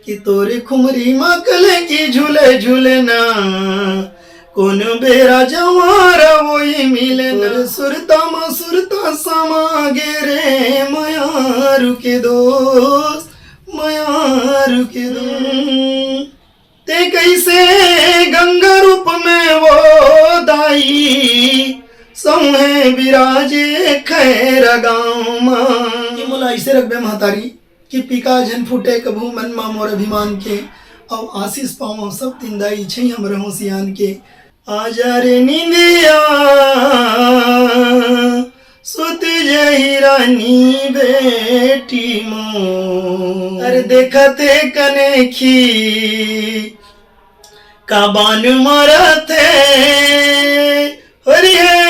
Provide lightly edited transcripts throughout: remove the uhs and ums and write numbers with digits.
कि तोरे खुमरी मकले की झूले झूले ना कौन बेरा जवारा वही मिले न सुरता समा गे मया रुके दोस्त मया रुके दो ते कैसे गंगा रूप में वो दाई सौहे विराजे खैर गाँव माँ मोला ऐसे रखबे महतारी कि पिका जन फूटे कभू मन मा मोर अभिमान के अब आशीष पाओ सब तिंदाई छै हमर होशियान के आजा रे निंदिया सुत जही रानी बेटी मो अरे देखते कनेखी काबान मरते हरि है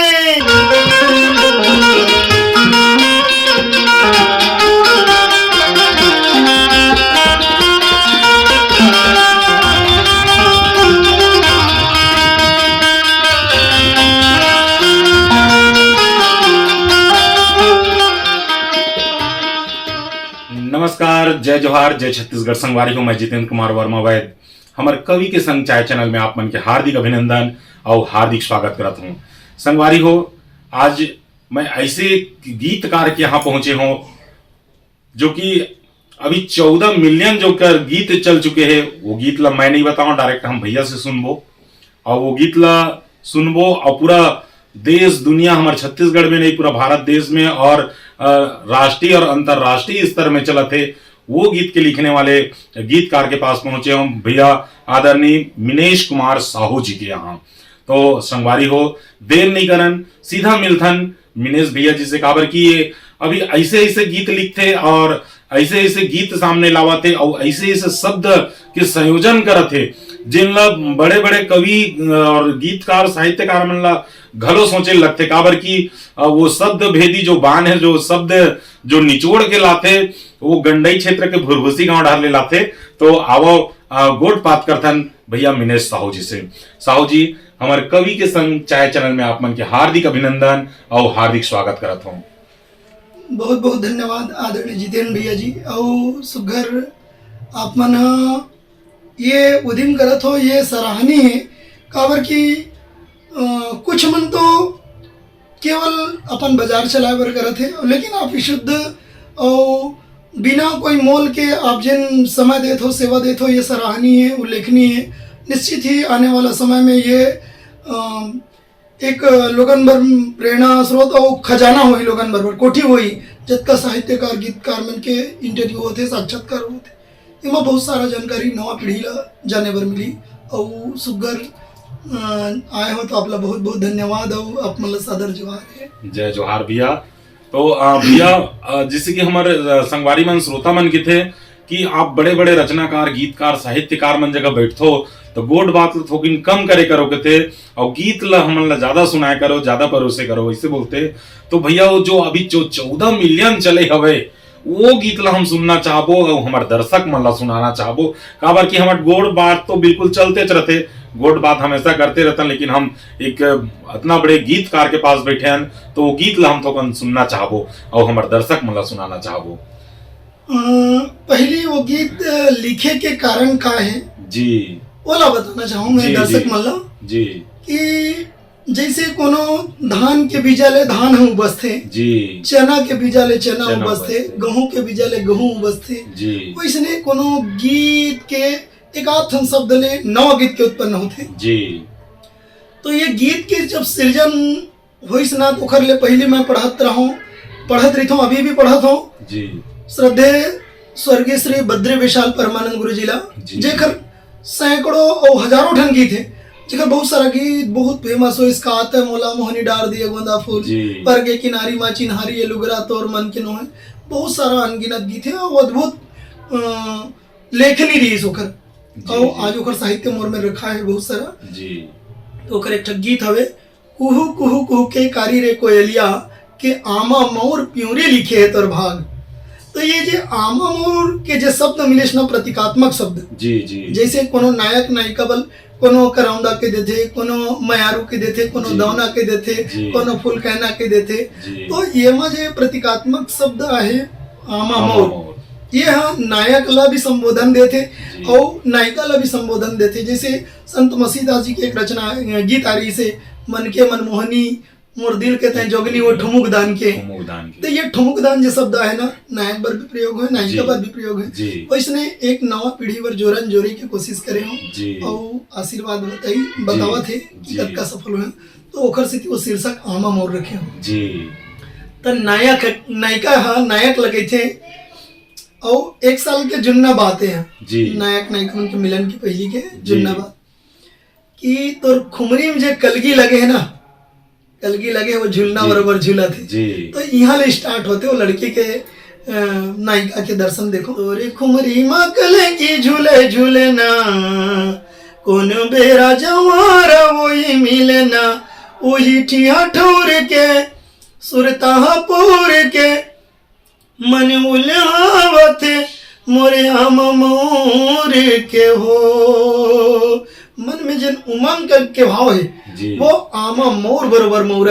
नमस्कार, जय जोहार, जय छत्तीसगढ़। संगवारी हूँ मैं जितेंद्र कुमार वर्मा वैद। हमारे कवि के संग चाय चैनल में आप मन के हार्दिक अभिनंदन और हार्दिक स्वागत करता हूँ। संगवारी हो, आज मैं ऐसे गीतकार के यहाँ पहुंचे हूँ जो कि अभी 14 मिलियन जो कर गीत चल चुके हैं। वो गीत ला मैं नहीं बताऊं, डायरेक्ट हम भैया से सुनबो और वो गीत ला सुनबो और पूरा देश दुनिया, हमारे छत्तीसगढ़ में नहीं पूरा भारत देश में और राष्ट्रीय और अंतरराष्ट्रीय स्तर में चला थे। वो गीत के लिखने वाले गीतकार के पास पहुंचे हम भैया आदरणीय मिनेश कुमार साहू जी के यहाँ। तो संगवारी हो, देर नहीं करन, सीधा मिलथन मिनेश भैया जी से। काबर की ये अभी ऐसे ऐसे गीत लिखते और ऐसे ऐसे गीत सामने लावाते और ऐसे ऐसे शब्द के संयोजन करते जिन ला बड़े बड़े कवि और गीतकार साहित्यकार मन ला घलो सोचे लगते। काबर की वो शब्द भेदी जो बान है, जो शब्द जो निचोड़ के लाते, वो गंडई क्षेत्र के भुरभुसी गांव डाल ले लाते। तो आवो गोट बात करथन भैया मिनेश साहू जी से। साहू जी, हमारे कवि के संग चाय चैनल में आप मन के हार्दिक अभिनंदन और हार्दिक स्वागत करत हूँ। बहुत बहुत धन्यवाद आदरणीय जितेंद्र भैया जी। और सुघर आप मन ये उद्यम करत हो, ये सराहनीय है। काबर की कुछ मन तो केवल अपन बाजार चलाए बर करत है, लेकिन आप विशुद्ध और बिना कोई मोल के आप जिन समय देत हो, सेवा देत हो, ये सराहनीय है, उल्लेखनीय है। निश्चित ही आने वाला समय में ये एक लोगन भर प्रेरणा स्रोत और खजाना हुई, लोगन भर कोठी हुई जितका साहित्यकार गीतकार मन के इंटरव्यू होते, साक्षात्कार होते, इनमें बहुत सारा जानकारी नवा पीढ़ी ला जाने बर मिली। और सुगर आए हो तो आपला बहुत बहुत धन्यवाद और आप मतलब सादर जोहार है। जय जोहार भैया। तो भैया, जैसे कि हमारे संगवारी मन श्रोता मन के थे कि आप बड़े बड़े रचनाकार गीतकार साहित्यकार मन जगह बैठो तो गोड बात थोकिन कम करे करो के थे और गीत ला हमन ला ज्यादा सुनाए करो, ज्यादा भरोसे करो, ऐसे बोलते। तो भैया वो जो अभी जो 14 मिलियन चले हवे वो गीत ला हम सुनना चाहबो और हमारे दर्शक मन ला सुनाना चाहबो। काबर की हमारे गोड बात तो बिल्कुल चलते रहते, गोड बात हमेशा करते रहते, लेकिन हम एक इतना बड़े गीतकार के पास बैठे हैं तो वो गीत ला हम तो सुनना चाहबो और हमारे दर्शक मन ला सुनाना चाहबो। पहली वो गीत लिखे के कारण का है जी, ओला बताना चाहूंगा दर्शक मन ला जी कि जैसे कोनो धान के बीजा ले धान हम बसते जी, चना के बीजा ले चना हम बसते, गेहूं के बीजा ले गेहूं बसते जी। वैसने कोनो गीत के एक आध शब्द ले 9 गीत के उत्पन्न होते जी। तो ये गीत के जब सृजन होइस ना तो ले पहले मैं पढ़त रही हूँ, अभी भी पढ़त हूँ जी। श्रद्धेय स्वर्गीय श्री बद्री विशाल परमानंद गुरु जी ला, जेकर सैकड़ों और हजारों ठन गीत है, जेकर बहुत सारा गीत बहुत फेमस हो। इसका आता है मोला मोहनी डार दिए गोंदा फूल, पर के किनारी माँ चिन्हारी ये लुगरा तोर मन के नो है। बहुत सारा अनगिनत गीत है और अद्भुत लेखनी रही सोकर और आज ओकर साहित्य मोर में रखा है बहुत सारा जी। तो ओकर एक गीत हवे, कुहू कुहू कुहू के कारी रे कोयलिया के आमा मोर प्यूरे लिखे है तोर भाग। तो ये जो आमा मोर के जो शब्द मिले ना प्रतीकात्मक शब्द जी जी, जैसे कोनो नायक नायिका बल कोनो करौंदा के देथे, कोनो मयारू के देथे, कोनो दौना के देथे, कोनो फूल कहना के देथे। तो ये में जो प्रतीकात्मक शब्द आहे आमा मोर, ये हाँ नायक ला भी संबोधन देते और नायिका ला भी संबोधन देते। जैसे संत मसीहदास जी की एक रचना गीत आ रही से मन के मनमोहनी मोर दिल के तय जोगनी वो ठुमुक दान के। तो ये ठुमुक दान जो शब्द है ना नायक पर भी प्रयोग है नायिका पर भी प्रयोग है। वैसने एक नवा पीढ़ी पर जोरन जोरी की कोशिश करे हो और आशीर्वाद बतावा थे कि कब का सफल हुए तो ओखर से वो शीर्षक आमा मोर रखे हो। तो नायक नायिका हाँ नायक लगे थे और 1 साल के जुन्ना बातें हैं नायक नायिका उनके मिलन की पहली के जुन्ना बात कि तो खुमरी में जो कलगी लगे है ना कलगी लगे वो झूलना बराबर झूला थे। तो यहाँ ले स्टार्ट होते वो लड़की के नायिका के दर्शन देखो। तोरे खुमरी माँ कलगी झूले झूले ना कौन बेरा जवारा वही मिले ना वही ठिया ठौर के सुरता पोर के मन उल्हावते मोरे आम मोर के हो। मन में जिन उमंग के भाव है वो आमा मोर बरोबर मोर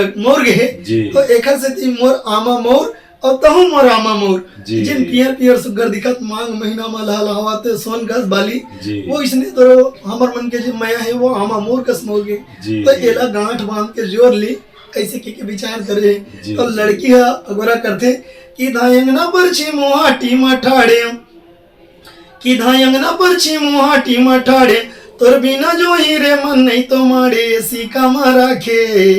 है। तो एक से थी मोर आमा मोर और तहु मोर आमा मोर जिन पियर पियर सुगर दिखत मांग महीना में लहलावते सोन गस बाली वो इसने तो हमर मन के जो माया है वो आमा मोर कस मोर के। तो एला गांठ बांध के जोर ली ऐसे के विचार करे। तो लड़की अगोरा करते कि धायंगना परछी मुहाटी मठाड़े कि धायंगना परछी मुहाटी मठाड़े तोर बिना जो ही रे मन नहीं तो मारे ऐसी काम राखे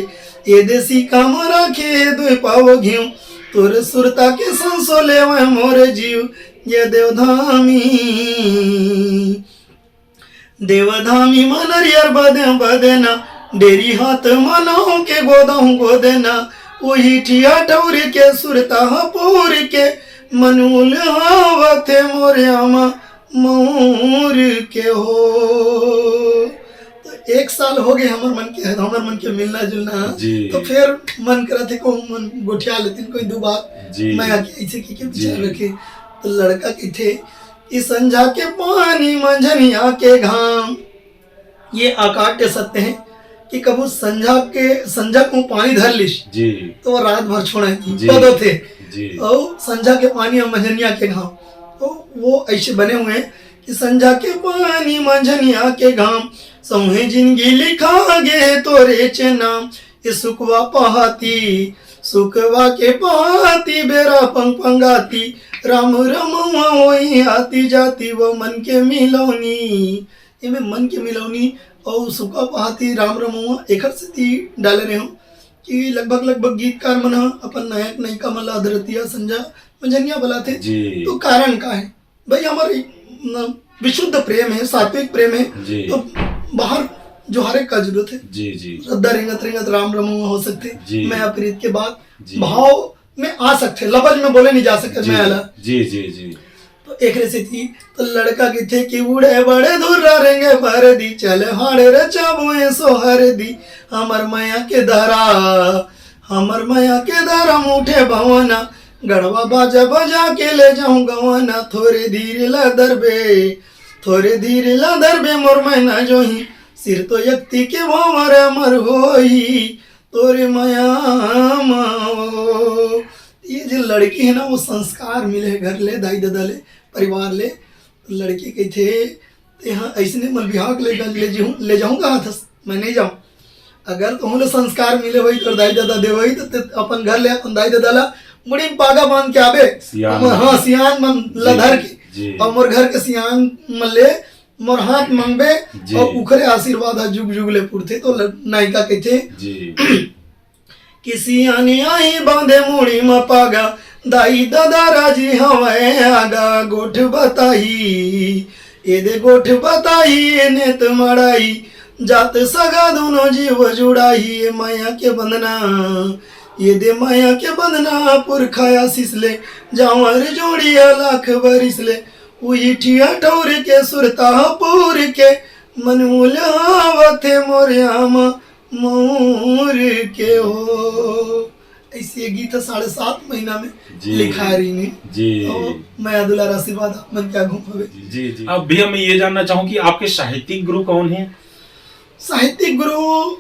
ये देसी काम राखे दो पाव घियो तोर सुरता के संसो ले मोर जीव ये देवधामी मनरियर बदेना डेरी हाथ मनाओ के गोदेना वही ठिया ठौर के सुरता पोर के मनूल हावते मोरे आमा मोर के हो। तो 1 साल हो गए हमर मन के मिलना जुलना। तो फिर मन करा थे को मन गोठिया लेते कोई दो बात मैं आके ऐसे के विचार रखे। तो लड़का के थे कि संझा के पानी मंझनिया के घाम ये आकाट्य सत्य है कि कबू संझा को पानी धर लिश तो रात भर छोड़े थे और संझा के पानी और मंझनिया के घाम तो वो ऐसे बने हुए हैं कि संझा के पानी मंझनिया के घाम सौहे जिंदगी लिखा गे तोरे चे नाम ये सुखवा पहाती सुखवा के पहाती बेरा पंग पंगाती राम रमुआ वही आती जाती वो मन के मिलौनी इनमें मन के मिलौनी और सुखवा पहाती राम रमुआ एक से डाले रहे हो कि लगभग गीतकार मन अपन नायक नायिका मन ला अधरतिया संझा मंझनिया बुलाते। तो कारण का है भाई हमारी विशुद्ध प्रेम है सात्विक प्रेम है तो बाहर जो हर एक का जरूरत है श्रद्धा रेंगत राम रमुआ हो सकते मैं प्रीत के बाद भाव में आ सकते लफज में बोले नहीं जा सकते मैं आला तो एक रेसे थी। तो लड़का की थे कि उड़े बड़े दूर रहेंगे भर दी चले हाड़े रे चाबुए सोहर दी हमर मैया के दरा मुठे भवना गढ़वा बाजा बजा के ले जाऊं गवाना थोड़े धीरे ला दरबे मोर मैना जो ही सिर तो यक्ति के भवर अमर होई तोरे माया माओ। ये जो लड़की है ना वो संस्कार मिले घर ले दाई दादा ले परिवार ले। तो लड़की के थे यहाँ ऐसे मल बिहार ले जाऊंगा हाथ मैं नहीं जाऊँ अगर तुम संस्कार मिले वही तो दाई दादा दे वही तो अपन घर ले अपन दाई दादा ला मुड़ी पागा बांध के आबे हाँ सियान मन लधर के और मोर घर के सियान मन ले मोर हाथ मांगबे और उखरे आशीर्वाद जुग जुग ले पुरते। तो नायिका के थे कि सियानी आई बांधे मुड़ी में पागा दाई दादा राजी हवाए आगा गोठ बताई ए दे गोठ बताई ने तो मड़ाई जात सगा दोनों जीव जुड़ाई माया के बंधना ये दे माया के बंधना पुरखाया सिसले जावर जोड़िया लाख बरिसले उही ठिया ठौर के सुरता पूर के मनमूल आवते मोरियाम मोर के हो। ऐसे गीत 7.5 महीना में लिखा रही ने तो मैं अदुल्ला आशीर्वाद मन क्या घूम जी। अब भी मैं ये जानना चाहूँ कि आपके साहित्यिक गुरु कौन हैं? साहित्यिक गुरु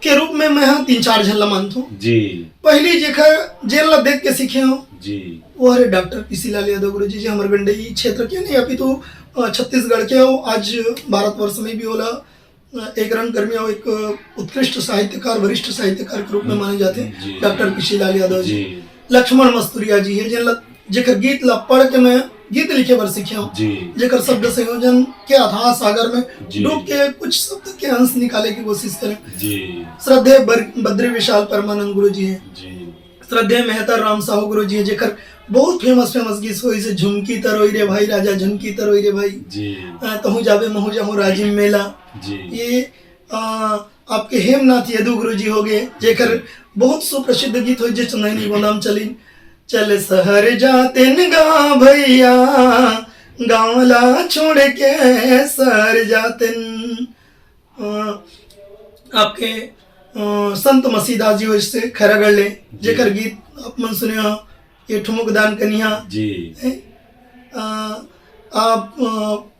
के रूप में मैं 3-4 झन ला मानथो जी। पहली जेखर जेन ला देख के सीखे हो जी वो हरे डॉक्टर पीसी लाल यादव गुरु जी हमारे गंडई क्षेत्र के नहीं अभी तो छत्तीसगढ़ के हो, आज भारतवर्ष में भी होला एक रंगकर्मी और एक उत्कृष्ट साहित्यकार वरिष्ठ साहित्यकार के रूप में माने जाते हैं डॉक्टर पीसी लाल यादव जी। लक्ष्मण मस्तूरिया जी है जिन जेकर गीत ला पढ़ के मैं गीत लिखे बर सीखे हूँ, जेकर शब्द संयोजन के अथाह सागर में डूब के कुछ शब्द के अंश निकाले की कोशिश करें। श्रद्धेय बद्री विशाल परमानंद गुरु जी हैं, श्रद्धेय मेहता राम साहू गुरु जी है जेकर बहुत फेमस गीत हो इसे झुमकी तरोई रे भाई राजा झुमकी तरोई रे भाई तहु जावे महु जाहु राजिम मेला। ये आपके हेमनाथ यदु गुरु जी हो गए जेकर बहुत सुप्रसिद्ध गीत हो जे चंदनी गोदाम चलिन चल शहर जाते न गा भैया गाँवला छोड़ के शहर जाते आपके संत मसीदास जी इससे खरागढ़ ले जेकर गीत आप मन सुने हो ये ठुमुक दान कन्या जी आप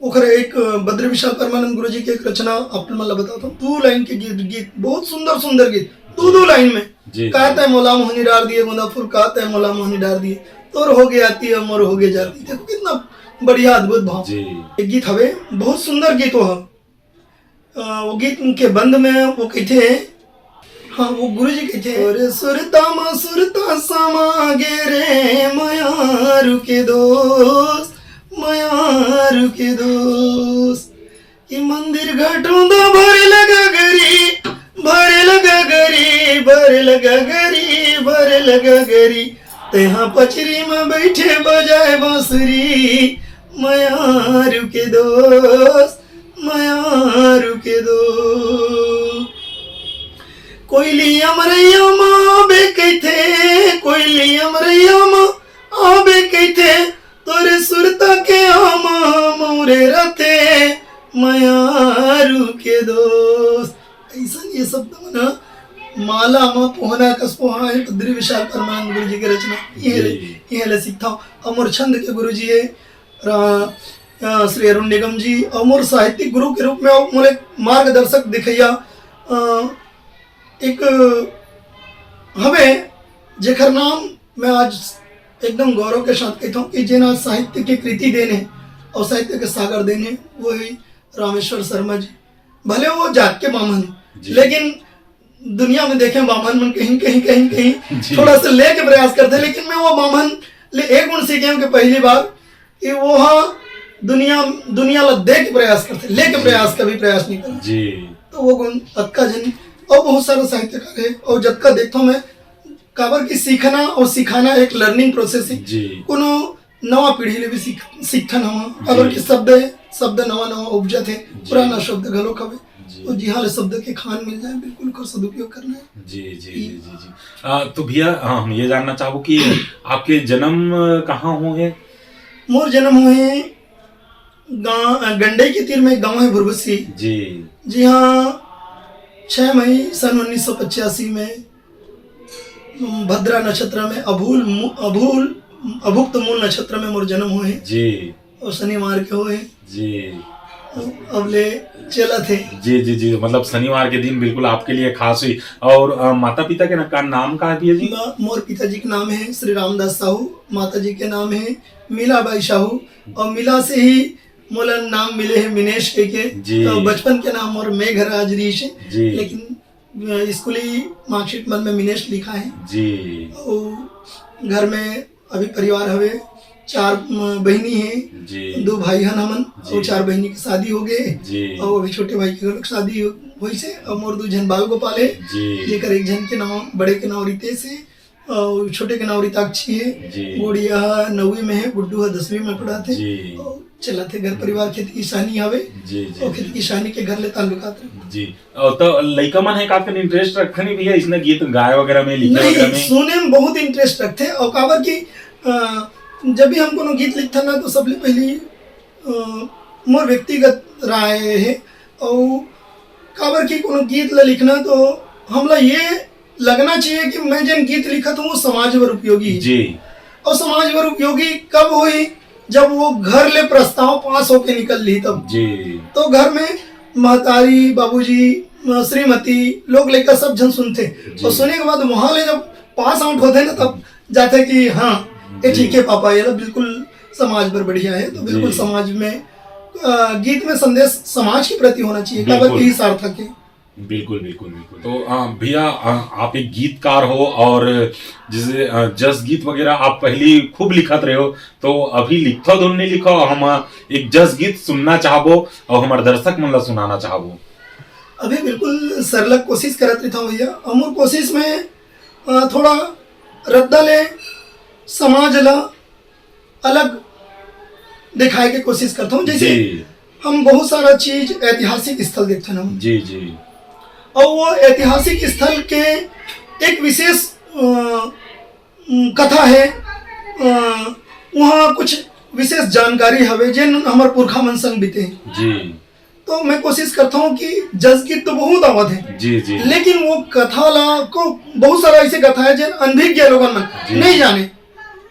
ओकर एक बद्री विशाल परमानंद गुरु जी की एक रचना आप मतलब बताता हूँ 2 लाइन के गीत बहुत सुंदर गीत 2 लाइन में कहते हैं मोला मोहनी डार दिए गोंदापुर कहते हैं मोला मोहनी डार दिए तोर हो गए आती है मोर हो गए जाती देखो कितना बढ़िया अद्भुत भाव एक गीत हवे बहुत सुंदर गीत वो गीत के बंद में वो कहते हैं हाँ वो गुरु जी कहते हैं और सुरता समा गे रे माया रुके दोस्त कि मंदिर घाटों दा भर लगा गरी तेहा पचरी में बैठे बजाए बांसुरी माया रुके दोस्त कोयली अमरैया माँ बे कहते कोयली अमरैया माँ आबे कहते तोरे सुरता के आमा मोरे रते मायारू के दोस्त ऐसा ये शब्द मना माला मा पोहना कस पोहा है बद्री विशाल परमानंद गुरु जी की रचना ये ले सीखता हूँ। अमर छंद के गुरु जी है श्री अरुण निगम जी अमर साहित्यिक गुरु के रूप में मोरे मार्गदर्शक दिखैया एक हमें जेखर नाम मैं आज एकदम गौरव के साथ कहता हूँ कि जिन आज साहित्य की कृति देने और साहित्य के सागर देने वो है रामेश्वर शर्मा जी। भले वो जात के बामन लेकिन दुनिया में देखें बामन मन कहीं थोड़ा सा ले के प्रयास करते लेकिन मैं वो बामन ले एक गुण सीखे हूँ कि पहली बार कि वो हाँ दुनिया ला दे के प्रयास करते लेके प्रयास कभी प्रयास नहीं करते तो वो गुण अक्का जन और बहुत सारे साहित्यकार है और जब का देखता हूँ मैं काबर की सीखना और सिखाना एक लर्निंग प्रोसेस है कोनो नवा पीढ़ी ले भी सीखता नवा काबर की शब्द नवा उपजत है पुराना शब्द घलो कवे तो जी हाँ शब्द के खान मिल जाए बिल्कुल को सदुपयोग करना है जी। तो भैया हम ये जानना चाहो कि आपके जन्म कहाँ हुए? मोर जन्म हुए गंडई के तीर में गांव है भुरभुसी जी हाँ 6 मई सन 1985 में भद्रा नक्षत्र में अभुक्त मूल नक्षत्र में मोर जन्म हुए जी और शनिवार के हुए जी अब ले चला थे जी मतलब शनिवार के दिन बिल्कुल आपके लिए खास हुई। और माता पिता के नाम का है जी? मोर पिताजी का नाम है श्री रामदास साहू, माता जी के नाम है मीलाबाई साहू और मिला से ही मोला नाम मिले हैं मिनेश के तो बचपन के नाम और मेघराज रीश है लेकिन स्कूली मार्कशीट मन में मिनेश लिखा है जी। और घर में अभी परिवार हवे 4 बहनी है 2 भाई हन हमन और 4 बहनी की शादी हो गए और अभी छोटे भाई की शादी हुई से और मोर 2 जन बाल गोपाल है जेकर एक जन के नाम बड़े के नाम रितेश है और छोटे के नाम रिताक्षी है गुड़िया 9वीं में है गुड्डू 10वीं में पढ़ाते चला थे घर परिवार खेती किसानी हवे और खेती किसानी के घर ले ताल्लुकात जी। तो लइका मन है काफी इंटरेस्ट रखते नहीं भैया इसने गीत गाए वगैरह में लिखे वगैरह में? सुने में बहुत इंटरेस्ट रखते और काबर की जब भी हम कोनो गीत लिखता ना तो सबले पहली मोर व्यक्तिगत राय है और काबर की कोनो गीत ला लिखना तो हमला ये लगना चाहिए कि मैं जन गीत लिखा तो वो समाज पर उपयोगी जी और समाज पर उपयोगी कब हुई जब वो घर ले प्रस्ताव पास होके निकल ली तब जी। तो घर में महतारी बाबूजी श्रीमती लोग लेकर सब जन सुनते, और सुनने के बाद वहां ले जब पास आउट होते ना तब जाते कि हाँ ये ठीक है पापा, ये तो बिल्कुल समाज पर बढ़िया है। तो बिल्कुल समाज में गीत में संदेश समाज के प्रति होना चाहिए, कब की सार्थक है। बिल्कुल बिल्कुल बिल्कुल। तो भैया आप एक गीतकार हो और जैसे जस गीत वगैरह आप पहले खूब लिखत रहे हो, तो अभी लिखो धुन नहीं लिखो, हम एक जस गीत सुनना चाहबो और हमारे दर्शक मन ला सुनाना चाहबो। अभी बिल्कुल सरलग कोशिश करत रहता हूँ भैया, अमूर कोशिश में थोड़ा रद्दा ले समाज ला अलग दिखाए के कोशिश करता हूँ। जैसे हम बहुत सारा चीज ऐतिहासिक स्थल देखते हैं ना जी जी, और वो ऐतिहासिक स्थल के एक विशेष कथा है, वहाँ कुछ विशेष जानकारी हवे जिन हमारे पुरखा मन संग बीते जी। तो मैं कोशिश करता हूँ कि जस गीत तो बहुत आवत है जी जी, लेकिन वो कथा ला को बहुत सारा ऐसे कथा है जिन अनभिज्ञ लोगन मन नहीं जाने,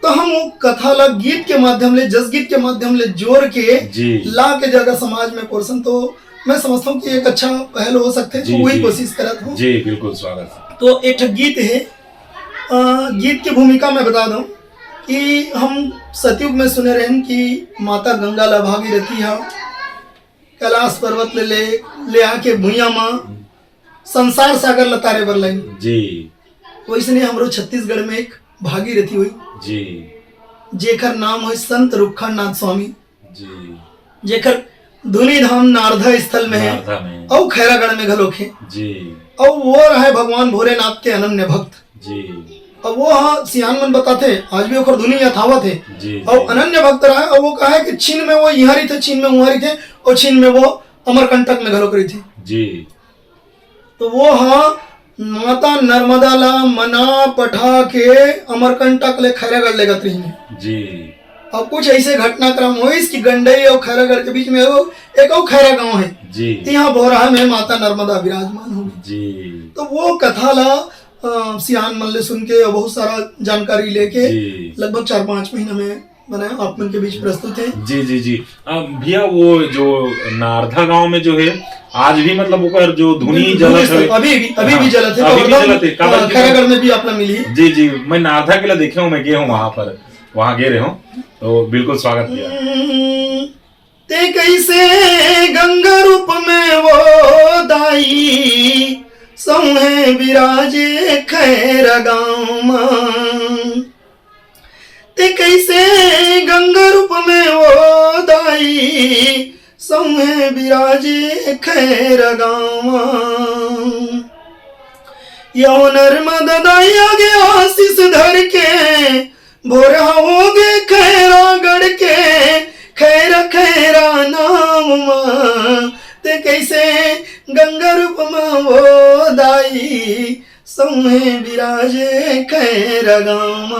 तो हम वो कथा ला गीत के माध्यम ले जस गीत के माध्यम ले जोड़ के ला के जगह समाज में पोर्सन, तो मैं समझता हूँ कि एक अच्छा पहल हो सकते हैं। तो वही कोशिश करता हूँ। जी बिल्कुल, स्वागत। तो एक गीत है, गीत की भूमिका मैं बता दूं कि हम सतयुग में सुने रहे कि माता गंगा ला भागीरथी हा कैलाश पर्वत ले आके भुइया माँ संसार सागर लतारे बर लाई जी। वैसे हमरो छत्तीसगढ़ में एक भागीरथी हुई जी, जेकर नाम है संत रुखानाथ स्वामी जी, जेकर धुनी धाम नारदा स्थल में है और खैरागढ़ में घलोक है जी। और वो रहे भगवान भोलेनाथ के अनन्य भक्त जी। और वो हाँ सियान मन बताते आज भी ओकर धुनी यथावत है जी, और अनन्य भक्त रहा। और वो कहा है कि चीन में वो यहाँ रही थे, चीन में वहाँ रही थे, और चीन में वो अमरकंटक में घलोक रही थी जी। तो वो हाँ माता नर्मदा ला मना पठा के अमरकंटक ले खैरागढ़ ले गत रही जी। अब कुछ ऐसे घटनाक्रम हुए इसकी गंडई और खैरागढ़ के बीच में एक और खैरा गांव है जी, यहाँ बोराहा में माता नर्मदा विराजमान होगी जी। तो वो कथा ला सियान मन ले सुन के और बहुत सारा जानकारी लेके लगभग 4-5 महीना में बनाया आप मन के बीच प्रस्तुत है। जी जी जी। भैया वो जो नारदा गांव में जो है आज भी मतलब ऊपर जो धुनी जलत है, अभी भी जलत है, खैरागढ़ में भी अपना मिली है। जी जी, मैं नारदा के लिए देखे हूँ, मैं गया हूँ वहाँ गे रहे हूँ, तो बिल्कुल स्वागत किया। ते कैसे गंगा रूप में वो दाई सौहे विराजे खैरा गाँव, ते कैसे गंगा रूप में वो दाई सौहे विराजे खैरा गाँव, यो नर्मदा दाई आगे आशीष धर के भोर होगे खैरागढ़ के खैरा खैरा नाम माँ, ते कैसे गंगा रूप माँ वो दाई सौहे विराजे खैरा गाँव,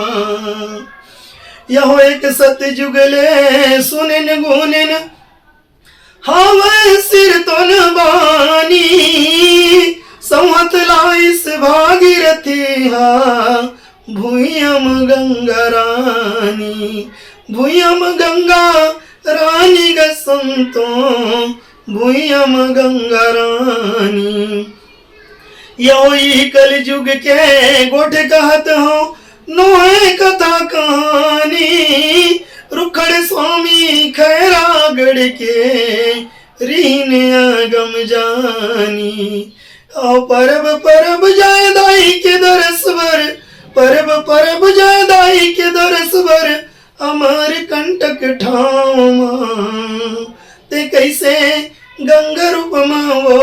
यहो एक सतयुग ले सुनिन गुनिन हावे सिर तन बानी संहत लाइस भागीरथी हा भूयम गंगा रानी, भूयम गंगा रानी ग संतो भूयम गंगा रानी, यो कल युग के गोठ कहत हो नोए कथा कहानी, रुखड़ स्वामी खैरागढ़ के रीन आगम जानी, और परब जाय दाई के दरसवर, परब जाय दाई के दरसवर अमर कंटक ठाव, ते कैसे गंगा रूप माँ वो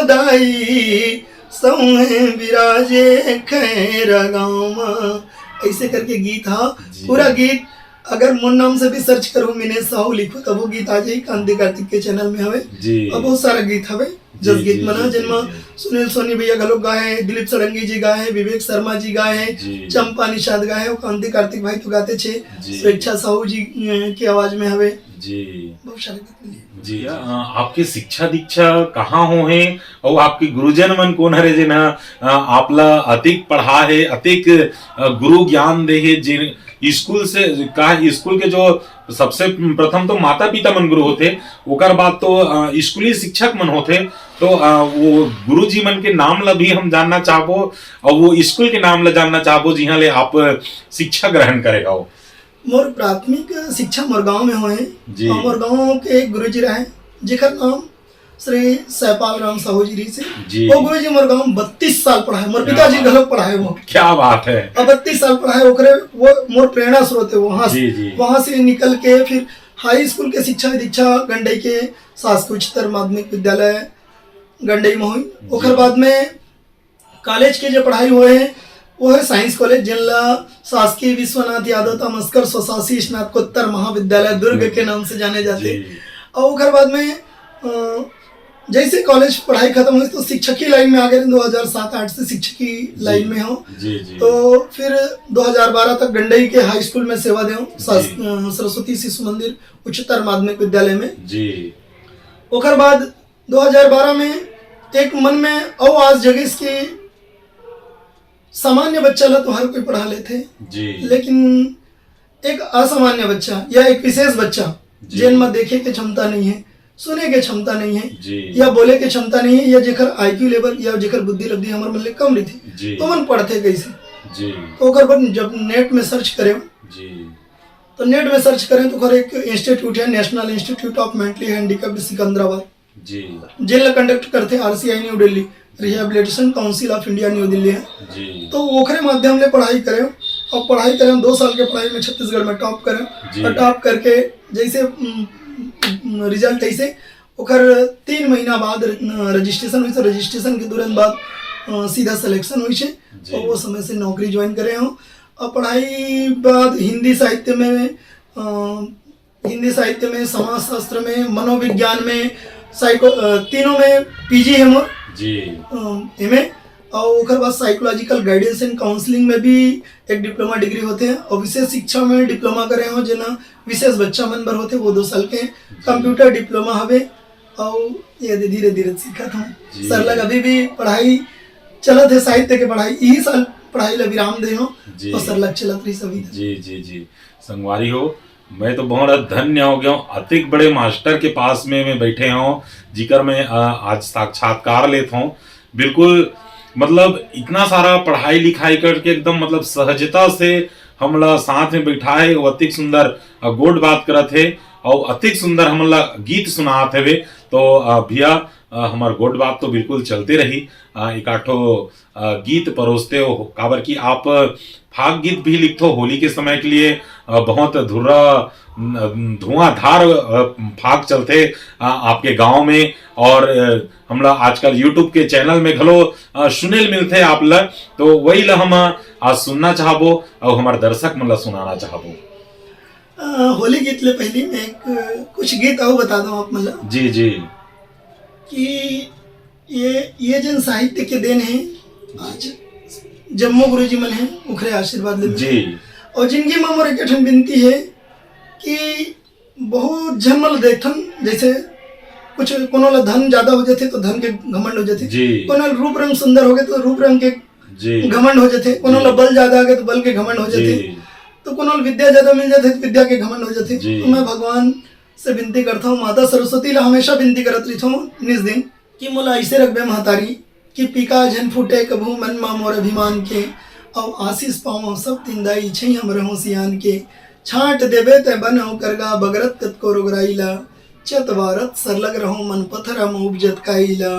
दाई सौहे विराजे खैरा गाँव। ऐसे करके गीत हा पूरा गीत अगर मोर नाम से भी सर्च करो मैंने साहू लिखो तब वो गीत आ जाए कांति कार्तिक के चैनल में हवे। और बहुत सारा गीत हवे जस गीत मना जिनमें सुनील सोनी भैया गलोक गाए, दिलीप सड़ंगी जी गाए, विवेक शर्मा जी गाए, चंपा निषाद गाए, और कांति कार्तिक भाई तो गाते छे, स्वेच्छा साहू जी की आवाज में हवे जी। बहुत सारे गीत मिले जी। आपकी शिक्षा दीक्षा कहाँ हो है और आपके गुरुजन मन कौन हरे जिन आपला अतिक पढ़ा है, अतिक गुरु ज्ञान दे है, जिन स्कूल से का स्कूल के जो सबसे प्रथम तो माता पिता मन गुरु होते, ओकर बाद तो स्कूली शिक्षक मन होते, तो वो गुरुजी मन के नाम ला भी हम जानना चाहबो और वो स्कूल के नाम ला जानना चाहबो जिहाँ ले आप शिक्षा ग्रहण करे हो। मोर प्राथमिक शिक्षा मोर गांव में हुए जी। और मोर गांव के एक गुरुजी रहे जेकर नाम श्री सैपाल राम साहू जी से। जी। वो गुरुजी मोर गांव 32 साल पढ़ाए, मोर पिताजी गलत पढ़ाए वो। क्या बात है। अब 32 साल पढ़ाए ओकरे, वो मोर प्रेरणा स्रोत है। वहां से निकल के फिर हाई स्कूल के शिक्षा दीक्षा गंडई के शासकीय उच्चतर माध्यमिक विद्यालय गंडई में हुई। ओकर बाद में कॉलेज के जो पढ़ाई हुए हैं वो है साइंस कॉलेज जिला शासकीय विश्वनाथ यादव तमस्कर स्वशासी स्नातकोत्तर महाविद्यालय दुर्ग के नाम से जाने जाते। और ओकर बाद में जैसे कॉलेज पढ़ाई खत्म हुई तो शिक्षकी लाइन में आ गए। 2007-8 से शिक्षकी लाइन में हो। तो फिर 2012 तक गंडई के हाई स्कूल में सेवा दे सरस्वती शिशु मंदिर उच्चतर माध्यमिक विद्यालय में। ओकर बाद 2012 में एक मन में आवाज जगह की सामान्य बच्चा ला तो हर कोई पढ़ा लेते, लेकिन एक असामान्य बच्चा या एक विशेष बच्चा जिन में देखे के क्षमता नहीं है, सुने के क्षमता नहीं है या बोले के क्षमता नहीं है या जेकर आईक्यू लेवल या जेकर बुद्धि लब्धि हमारे मन कम रही थी तो मन पढ़ते कैसे। तो ओकर बाद जब नेट में सर्च करें तो नेट में सर्च करें तो ओकर एक इंस्टीट्यूट है national institute of mentally handicapped Secunderabad जिला कंडक्ट करते RCI new Delhi rehabilitation council of India new Delhi है। तो ओखरे माध्यम से पढ़ाई करें और पढ़ाई करें 2 साल के पढ़ाई में छत्तीसगढ़ में टॉप करें और टॉप करके जैसे रिजल्ट ऐसे ओकर 3 महीना बाद रजिस्ट्रेशन हुई। रजिस्ट्रेशन के तुरंत बाद सीधा सिलेक्शन हुई और वो समय से नौकरी ज्वाइन करे हो। और पढ़ाई बाद हिंदी साहित्य में समाज शास्त्र में मनोविज्ञान में तीनों में PG है मोर MA। और ओकर बाद साइकोलॉजिकल गाइडेंस एंड काउंसलिंग में भी एक डिप्लोमा डिग्री होते हैं। और विशेष शिक्षा में डिप्लोमा करे हो जना विशेष बच्चा मन बर होते वो 2 साल के कंप्यूटर डिप्लोमा हवे। और ये धीरे धीरे सीखा था सर लग अभी भी पढ़ाई चलत है साहित्य के पढ़ाई यही साल पढ़ाई ला विराम दे हो और सर लग चलत रही सभी। जी संगवारी हो, मैं तो बहुत धन्य हो गया हूँ। अतिक बड़े मास्टर के पास में मैं बैठे हूँ जिकर मैं आज साक्षात्कार लेता हूँ। बिल्कुल मतलब इतना सारा पढ़ाई लिखाई करके एकदम मतलब सहजता से हमला साथ में बैठा है। वो अतिक सुंदर गोड बात करत है और अतिक सुंदर हमला गीत सुनात है। तो भैया हमार गोड बात तो बिल्कुल चलते रही। एक आठो गीत परोसते हो काबर की आप फाग गीत भी लिखते हो होली के समय के लिए। बहुत धुआंधार फाग चलते आपके गांव में और हमला आजकल यूट्यूब के चैनल में घलो सुनेल मिलते आप ल। तो वही ला हम आज सुनना चाहबो और हमारे दर्शक मन ला सुनाना चाहबो। होली गीत ले पहली मैं कुछ गीत और बता दूं आप मतलब। जी कि ये जन साहित्य के देन है आज जम्मू गुरुजी मन है उखरे आशीर्वाद ले और जिनकी मां मोर एक विनती है कि बहुत जन्मल देखन जैसे कुछ कोनो ला धन ज्यादा हो जाते तो धन के घमंड हो जाते, कोनो रूप रंग सुंदर हो गए तो रूप रंग के घमंड हो जाते, कोनो ला बल ज्यादा आ गए तो बल के घमंड हो जाते, तो कोनो विद्या ज्यादा मिल जाते तो विद्या के घमंड हो जाते। तो मैं भगवान से विनती करता हूँ, माता सरस्वती ला हमेशा विनती करत रही हूँ निज दिन कि मोला ऐसे रखबे महतारी कि पिका झन फूटे कभू मन मा मोर अभिमान के और आशीष पाओ सब तिंदाई छै हम रहूं सियान के छाट देबे ते बनौ करगा बगरत कतको रोगराइला चतवारत सरलग रहूं मन पथरा में उपजत काइला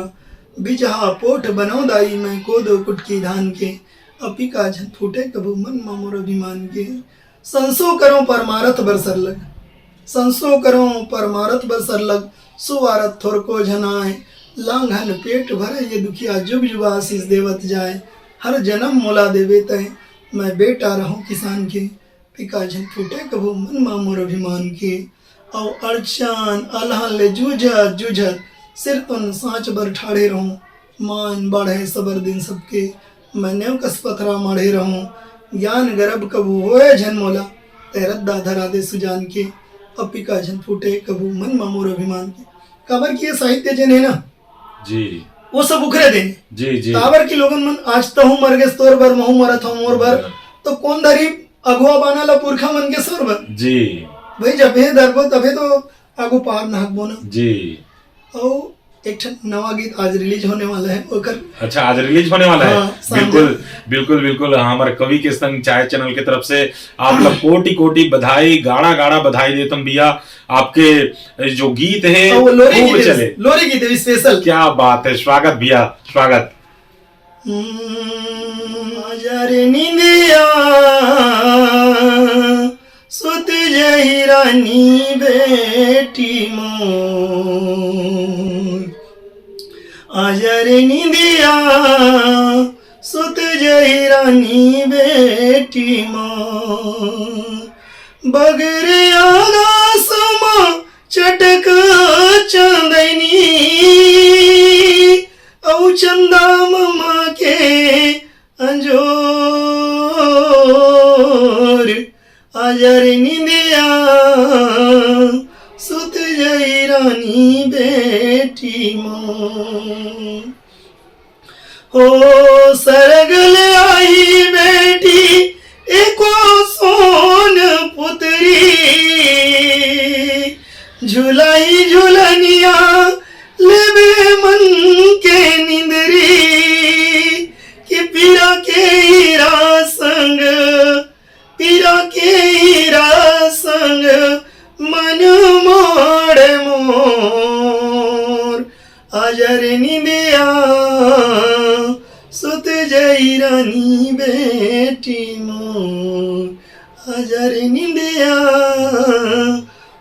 बिजहा पोठ बनौ दाई मैं कोदो कुटकी धान के अपिका झन फूटे कभू मन मा मोर अभिमान के संसो करो परमारथ बर सरलग संसो करो परमारथ बर सरलग सुवारत थोरको झनाए लांघन पेट भरे ये दुखिया जुग जुग आशीष देवत जाए हर जन्म मोला देवे तय मैं बेटा रहूं किसान के पिका झन फूटे कभू मन मा मोर अभिमान के और अड़चान अलहन ले जूझत जूझत सिर तुन सांच बर ठाड़े रहूं मान बढ़े सबर दिन सबके मैं नेव कस पथरा माढ़े रहूं ज्ञान गर्भ कभू होए झन मोला तय रद्दा धरा दे सुजान के अब पिका झन फूटे कभू मन मा मोर अभिमान के। काबर की ये साहित्य जन है ना जी वो सब उखरे देंगे जी काबर की लोगन मन आज तो हूँ मर गए तोर बर महू मरत हूँ मोर बर तो कौन धरी अगुआ बाना ला पुरखा मन के सोर बर जी भाई जब हे दरबो तबे तो आगू पार नाहकबो ना जी। और एक नवा गीत आज रिलीज होने वाला है ओकर। अच्छा, आज रिलीज होने वाला है। बिल्कुल बिल्कुल बिल्कुल हमारे कवि के संग चाय चैनल की तरफ से आप लोग कोटि कोटि बधाई, गाड़ा गाड़ा बधाई देता हूं भैया। आपके जो गीत है खूब चले, लोरी गीत है स्पेशल। क्या बात है, स्वागत भैया, स्वागत। रे निंदिया सुत जही रानी बेटी मोर, आजा रे निंदिया सुत जही रानी बेटी मोर, बगरे आगासमा चटक चंदनी औ चंदा ममा के अंजोर, आजा रे निंदिया सुत जई रानी बेटी मोर, हो सरगल आई बेटी एको सोन पुत्री, झुलाई झुलनिया लेबे मन के निंदरी, कि पीरा के हीरा संग, पीरा के हीरा संग मन मोड़ मोर, आजा रे निंदिया सुत जई रानी बेटी मोर, आजा रे निंदिया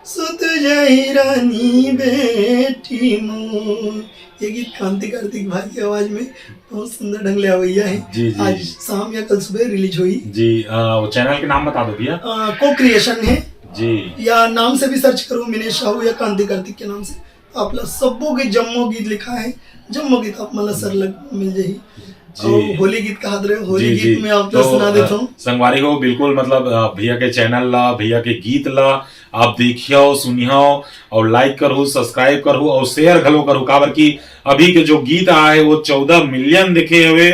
सुत जई रानी बेटी मोर। ये गीत कांति कार्तिक भाई की आवाज में बहुत सुंदर ढंग ले आवैया है। जी जी, आज शाम या कल सुबह रिलीज हुई जी। वो चैनल के नाम बता दो भैया। को क्रिएशन है जी, या नाम से भी सर्च करो मिनेश साहू या कांति कार्तिक के नाम से, आप सबो के जम्मो गीत लिखा है, जम्मो गीत आप मला सर लग मिल जाही। होली गीत कहा रहे, होली गीत में आप तो सुना देता हूँ। संगवारी हो बिल्कुल, मतलब भैया के चैनल ला, भैया के गीत ला आप देखियो, सुनियो और लाइक करो, सब्सक्राइब करो और शेयर घलो करो, काबर की अभी के जो गीत आए वो 14 मिलियन देखे हुए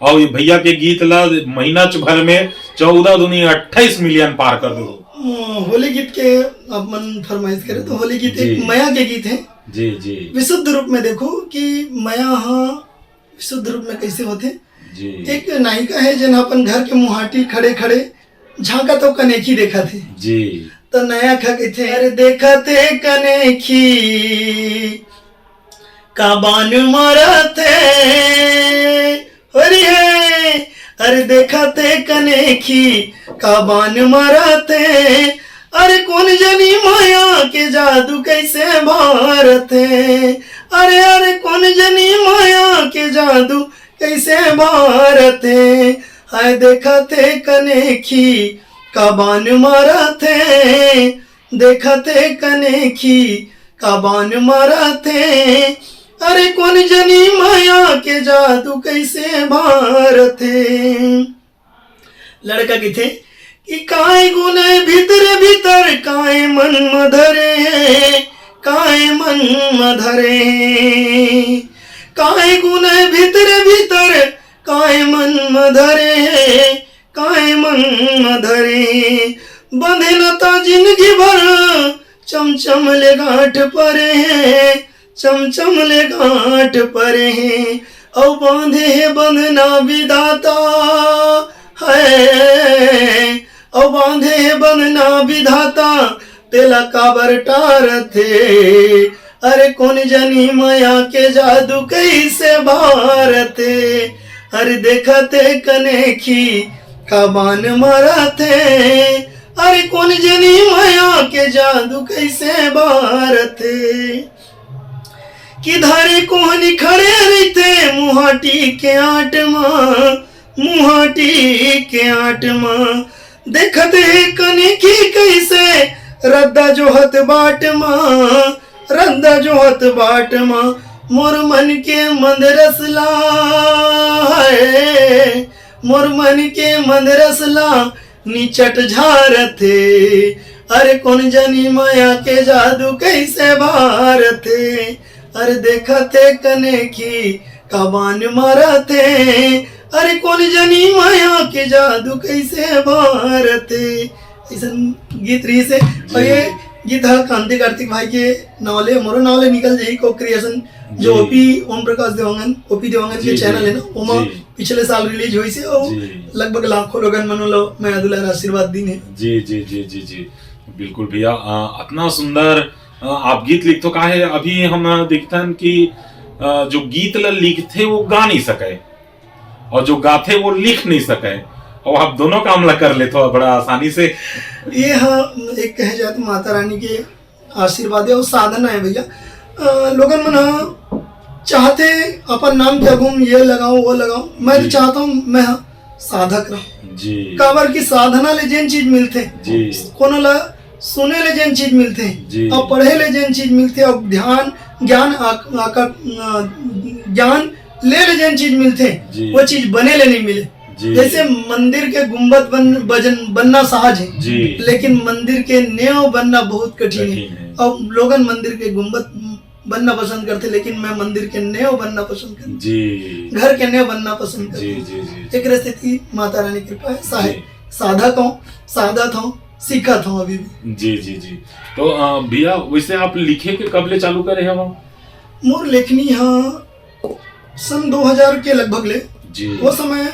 और भैया के गीत ला महीना भर में 14 दूनी 28 मिलियन पार कर दो। होली गीत के आप मन फरमाइश करे तो होली गीत एक माया के गीत है। जी जी, विशुद्ध रूप में देखो कि माया हाँ विशुद्ध रूप में कैसे होते जी। एक नायिका है जन अपन घर के मुहाटी खड़े खड़े झांका तो कनेखी देखा थे जी, तो नया खा थे, अरे देखा थे कनेखी का बान मारा थे, अरे है अरे देखा थे कनेखी का बान मारा थे, अरे कौन जनी माया के जादू कैसे भारते, अरे अरे कौन जनी माया के जादू कैसे भारते, हाय देखा थे कनेखी का बान मारा थे, देखा थे कनेखी का बान मारा थे, अरे कौन जनी माया के जादू कैसे भारते। लड़का की थे कि काय गुने भीतर भीतर काय मन मधरे, काय मन मधरे, काय गुने भीतर भीतर काय मन मधरे, काय मन मधरे, बंधे नता जिंदगी भर चमचम ले गांठ परे, चमचम ले गांठ परे, औ बांधे है बंधना विधाता है, औ बांधे है बंधना विधाता तेला काबर टार थे, अरे कौन जनी माया के जादू कैसे भारते, अरे देखा थे कनेखी का बान मारा थे, अरे कौन जनी माया के जादू कैसे भारते। किधरे कोहनी खड़े रहते मुहाटी के आट माँ, मुहाटी के आट माँ, देखते कनेखी कैसे रद्दा जोहत बाट माँ, रद्दा जोहत बाट माँ, मोर मन के मंदरसला है, मोर मन के मंदरसला निचट झारते, अरे कौन जनी माया के जादू कैसे भारते, अरे देखा थे कनेखी का बान मारा थे, अरे कौन जनी माया के जादू कैसे भारते। ऐसा गीत रही से और ये गीत है कांति कार्तिक भाई के नावले मोरो नावले निकल जाई को क्रिएशन जो ओपी ओम प्रकाश देवांगन के चैनल है ना ओमा पिछले साल रिलीज हुई से और लगभग लाखों लोगन मनोलो मैं दुलार आशीर्वाद दी है। जी जी जी जी जी बिल्कुल भैया, इतना सुंदर आप गीत लिखते का है। अभी हम देखते हैं कि जो गीत लिखते वो गा नहीं सके और जो गाते वो लिख नहीं सके, और आप दोनों काम कर लेते हो बड़ा आसानी से। ये हाँ एक कहे जाए तो माता रानी के आशीर्वाद है और साधना है भैया। लोगन मन चाहते अपन नाम के अगुम ये लगाओ वो लगाओ, मैं तो चाहता हूँ मैं साधक रहूं जी। काबर की साधना ले जेन चीज मिलते जी, कोनो ला सुने ले जेन चीज मिलते जी, और पढ़े ले जेन चीज मिलते और ध्यान ज्ञान ज्ञान ले जेन चीज मिलते वो चीज बने ले नहीं मिले। जैसे मंदिर के गुंबद बनना सहज है जी, लेकिन मंदिर के नेव बनना बहुत कठिन है। और लोगन मंदिर के गुंबद बनना पसंद करते लेकिन मैं मंदिर के नेव बनना पसंद करती जी, घर के नेव बनना पसंद करती जी, जी, जी। एक स्थिति माता रानी कृपा है। साधक हूँ, साधक हूँ, सीखत हूँ अभी भी। जी जी जी। तो भैया वैसे आप लिखे के कब ले चालू करे हम? मोर लेखनी हाँ सन 2000 के लगभग ले जी। वो समय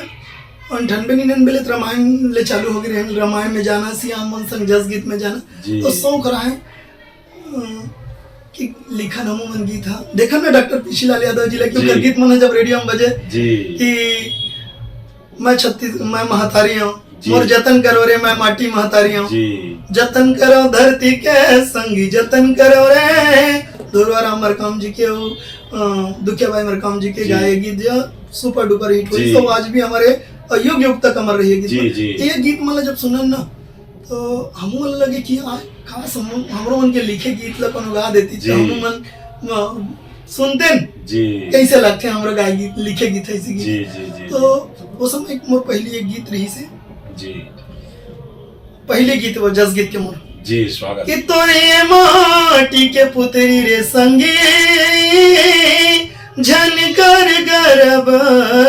98-99 ले रामायण ले चालू हो गए। रामायण में जाना, श्याम मन संग जस गीत में जाना तो शौक रहा है कि लिखा नमो मन गीत था। देखा ना डॉक्टर पीशीलाल यादव जी लगे उनका गीत मन जब रेडियो में बजे कि मैं महतारी हूँ, मोर जतन करो रे मैं माटी महतारी हूँ, जतन करो धरती के संगी जतन करो रे। दुर्वा मरकाम जी के दुखिया भाई मरकाम जी के गाए गीत जो सुपर डुपर हिट हुई तो आज भी हमारे युग युग तक अमर रही है गीत। ये गीत मतलब जब सुनन ना तो हमू लगे कि खास हमरो मन के लिखे गीत ला कोनो गा देती तो हमू मन सुनते कैसे लगते हमरो गाय गीत लिखे गीत ऐसे गीत। तो वो समय मोर पहली एक गीत रही से जी, पहले गीत वो जस गीत के मोर जी स्वागत कि तोरे माटी के पुतरी रे संगे झनकर गरब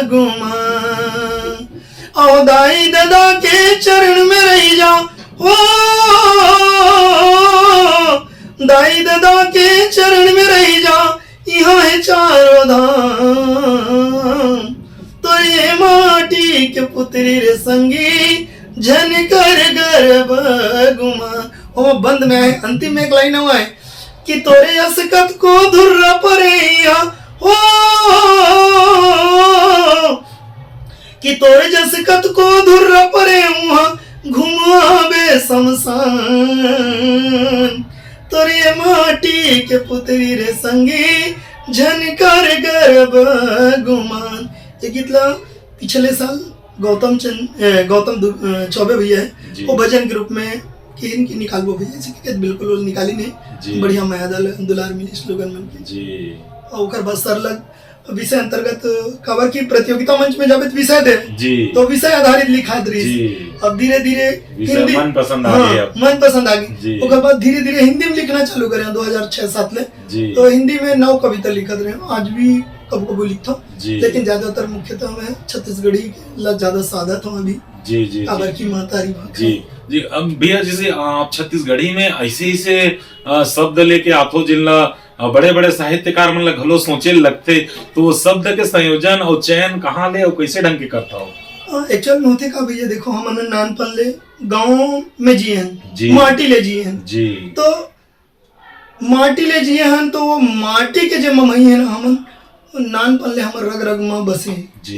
गुमा और दाई दादा के चरण में रह जा ओ दाई दादा के चरण में रह जा यहाँ है चारों धाम। तो ये माटी के पुत्री रे संगी झनकर गरब गुमा। और बंद में है अंतिम में एक लाइन हुआ है कि तोरे असकत को धुर्रा परे ओ कि तोरे जसकत को धुर्रा परे वहाँ घुमावे शमशान। तोरे माटी के पुत्री रे संगी झनकर गरब गुमान। ये गीत ला पिछले साल गौतम चौबे भैया है वो भजन के रूप में की निकालबो भैया बिल्कुल निकाली नहीं बढ़िया माया दुलार मिली स्लोगन मन के जी। और बाद सरलग विषय अंतर्गत खबर की प्रतियोगिता मंच में जब विषय दे जी तो विषय आधारित लिखा दृश्य अब धीरे धीरे हिंदी मन पसंद आ गई। उसके बाद धीरे धीरे हिंदी में लिखना चालू करे 2006-07 ले तो हिंदी में 9 कविता लिखत रहे आज भी कब कब लिखता लेकिन ज्यादातर मुख्यतः मैं छत्तीसगढ़ी ज्यादा साधत हूँ अभी जी जी खबर की महतारी जी जी। अब भैया जैसे आप छत्तीसगढ़ी में ऐसे शब्द लेके आतो जिनला बड़े बड़े साहित्यकार मन घलो सोचे लगते तो शब्द के संयोजन और चयन कहाँ ले और कैसे ढंग के करता हो? एक्चुअल में होते का भैया देखो हम नानपन ले गाँव में जिए हैं माटी ले जिए हैं जी तो माटी ले जिए हैं तो वो माटी के जो ममई है ना हम नानपन ले हमारे रग रग में बसे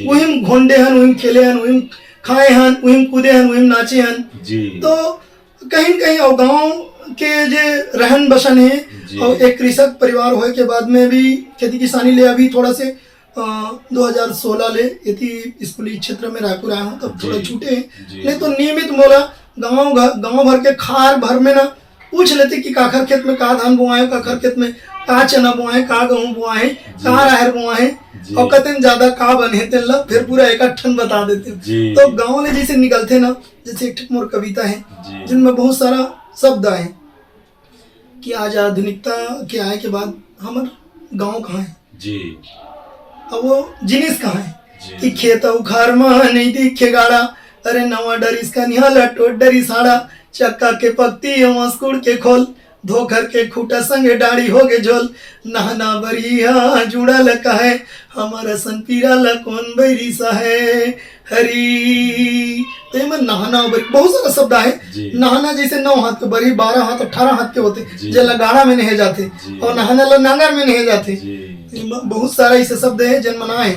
वही घोंडे हैं वही खेले हैं वही खाए हैं वही कूदे हैं वही नाचे हैं तो कहीं कहीं और गाँव के जे रहन बसन है और एक कृषक परिवार होए के बाद में भी खेती किसानी ले अभी थोड़ा से 2016 ले यदि स्कूली क्षेत्र में रायपुर आया हूँ तब थोड़ा छूटे नहीं तो नियमित मोला गाँव भर के खार भर में ना पूछ लेते कि काखर खेत में का धान बोआए काखर खेत में का चना बोआए का गेहूँ बोआए का राहर बोआए और कतन ज्यादा का बने थे फिर पूरा एक ठन बता देते। तो गाँव में जैसे निकलते ना जैसे एक मोर कविता है जिनमें बहुत सारा शब्द आए कि आज आधुनिकता के आए के बाद हमारे गांव कहाँ है जी अब वो जिनिस कहाँ है कि खेत उखाड़ में नहीं दिखे गाड़ा अरे नवा डरिस का निहाला टोट डरी साड़ा चक्का के पत्ती मस्कुड़ के खोल धोकर के खूटा संगे डाड़ी हो गे झोल, नहना बरिया जुड़ल कहे हमारा सन पीरा ला कौन बैरी सहे हरी। तो ये में नहाना बरी बहुत सारा शब्द है। नहाना जैसे 9 हाथ के बरी, 12 हाथ 18 हाथ के होते जो लगाड़ा में नहीं जाते, और नहाना ला नांगर में नहीं जाते। बहुत सारा ऐसे शब्द है जन्मना है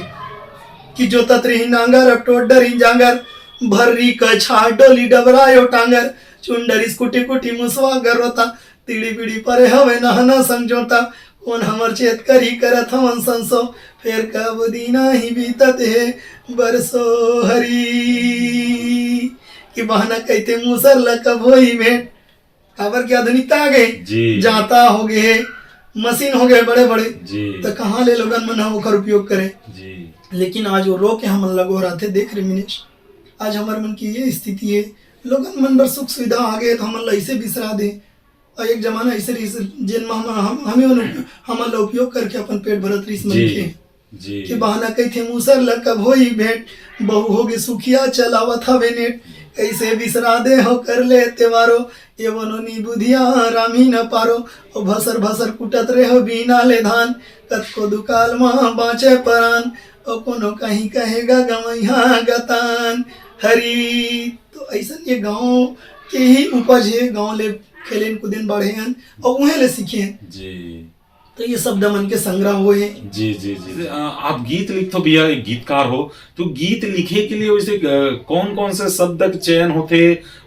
कि जो तत्री नांगर टोडर ही जांगर भर्री कछा डोली डबरायो टांगर चुंडरी स्कूटी कुटी मुसवा गरोता तीड़ी पीड़ी परे हवे नहना समझौता कौन हमर चेत करी करत हमन संसो फिर कब दीना ही बीतत है बरसो हरी। कि बहाना कहते मुसर ल कब होई भेंट, खबर की आधुनिकता आ गई, जाता हो गए मशीन हो गए बड़े बड़े, तो कहाँ ले लोगन मन ओकर उपयोग करे। लेकिन आज वो रो के हम लगो रहा थे। देख रहे मिनेश, आज हमारे मन की ये स्थिति है, लोगन मन पर सुख सुविधा आ गए तो हम ऐसे बिसरा दे। और एक जमाना ऐसे जिन हमें हम उपयोग करके अपन पेट भरत रही मन के कि बहाना कही थे मुसर ल कब होई भेंट, बहू हो गए सुखिया चलावत हवे नेट, कैसे बिसरा दे हो कर ले त्योहारो ये बनोनी बुधिया रामी न पारो। और भसर भसर कुटत रहे हो बीना ले धान, कतको दुकाल माँ बाँचे परान, और कोनो कहीं कहेगा गवैया गतान हरी। तो ऐसा ये गांव के ही उपज है, गांव ले खेलेन कुदेन बढ़े हैं और उन्हें ले सीखे हैं जी। तो ये शब्द मन के संग्रह हुए हैं जी जी जी। आप गीत लिखते भैया, एक गीतकार हो, तो गीत लिखे के लिए वैसे कौन कौन से शब्द के चयन होते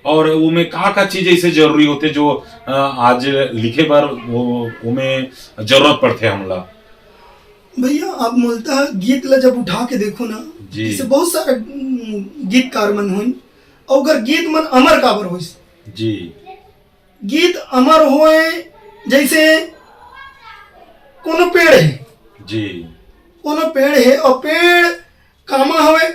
और उनमें का चीज ऐसे जरूरी होते जो आज लिखे बार वो में जरूरत पड़ते हमला। भैया आप मूलतः गीत ला जब उठा के देखो ना, जैसे बहुत सारे गीतकार मन हुई, और अगर गीत मन अमर काबर हो जी, गीत अमर होए जैसे कोनो पेड़ है जी, कोनो पेड़ है और पेड़ कामा हवे